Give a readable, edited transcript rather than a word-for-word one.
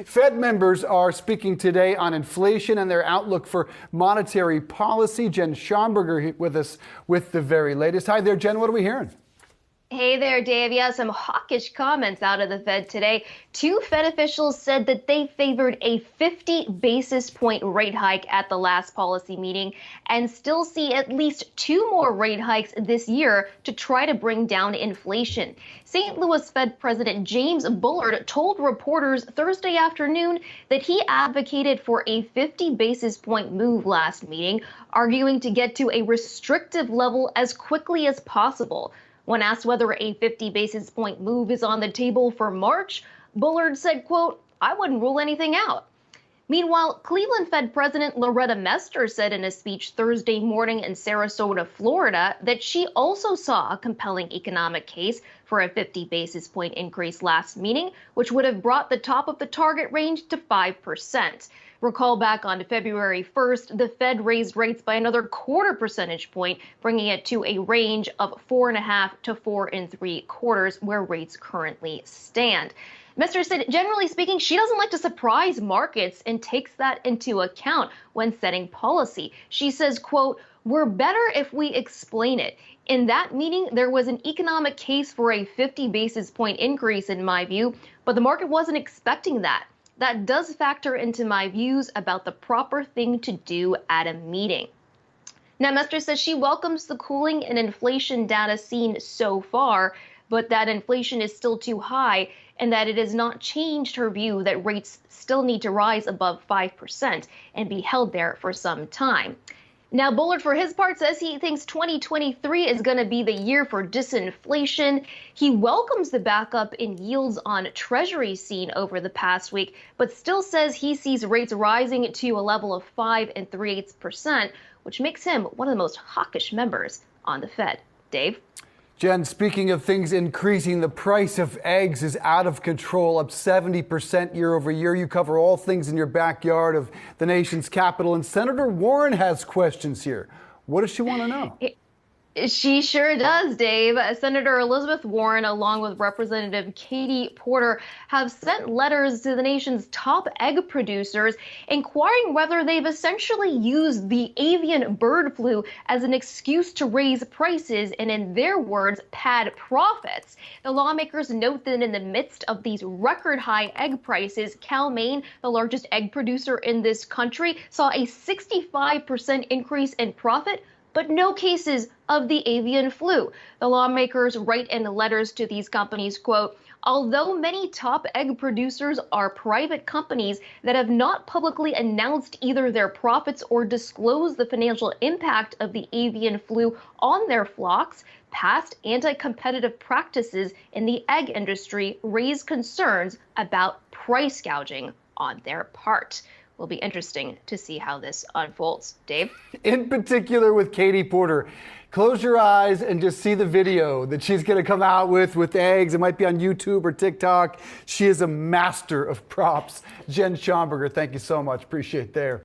Fed members are speaking today on inflation and their outlook for monetary policy. Jen Schonberger with us with the very latest. Hi there, Jen. What are we hearing? Hey there, Dave. Yeah, some hawkish comments out of the Fed today. Two Fed officials said that they favored a 50 basis point rate hike at the last policy meeting and still see at least two more rate hikes this year to try to bring down inflation. St. Louis Fed President James Bullard told reporters Thursday afternoon that he advocated for a 50 basis point move last meeting, arguing to get to a restrictive level as quickly as possible. When asked whether a 50 basis point move is on the table for March, Bullard said, quote, "I wouldn't rule anything out." Meanwhile, Cleveland Fed President Elizabeth Mester said in a speech Thursday morning in Sarasota, Florida, that she also saw a compelling economic case for a 50 basis point increase last meeting, which would have brought the top of the target range to 5%. Recall back on February 1st, the Fed raised rates by another quarter percentage point, bringing it to a range of 4.5 to 4 3/4, where rates currently stand. Mr. said, generally speaking, she doesn't like to surprise markets and takes that into account when setting policy. She says, quote, "We're better if we explain it. In that meeting, there was an economic case for a 50 basis point increase, in my view, but the market wasn't expecting that. That does factor into my views about the proper thing to do at a meeting." Now, Mester says she welcomes the cooling in inflation data seen so far, but that inflation is still too high and that it has not changed her view that rates still need to rise above 5% and be held there for some time. Now, Bullard, for his part, says he thinks 2023 is going to be the year for disinflation. He welcomes the backup in yields on Treasuries seen over the past week, but still says he sees rates rising to a level of 5 3/8%, which makes him one of the most hawkish members on the Fed. Dave? Jen, speaking of things increasing, the price of eggs is out of control, up 70% year over year. You cover all things in your backyard of the nation's capital, and Senator Warren has questions here. What does she want to know? She sure does, Dave. Senator Elizabeth Warren, along with Representative Katie Porter, have sent letters to the nation's top egg producers inquiring whether they've essentially used the avian bird flu as an excuse to raise prices and, in their words, pad profits. The lawmakers note that in the midst of these record high egg prices, Cal-Maine, the largest egg producer in this country, saw a 65% increase in profit, but no cases of the avian flu. The lawmakers write in letters to these companies, quote, "Although many top egg producers are private companies that have not publicly announced either their profits or disclosed the financial impact of the avian flu on their flocks, past anti-competitive practices in the egg industry raise concerns about price gouging on their part." Will be interesting to see how this unfolds. Dave? In particular with Katie Porter, close your eyes and just see the video that she's going to come out with eggs. It might be on YouTube or TikTok. She is a master of props. Jen Schonberger, thank you so much. Appreciate it there.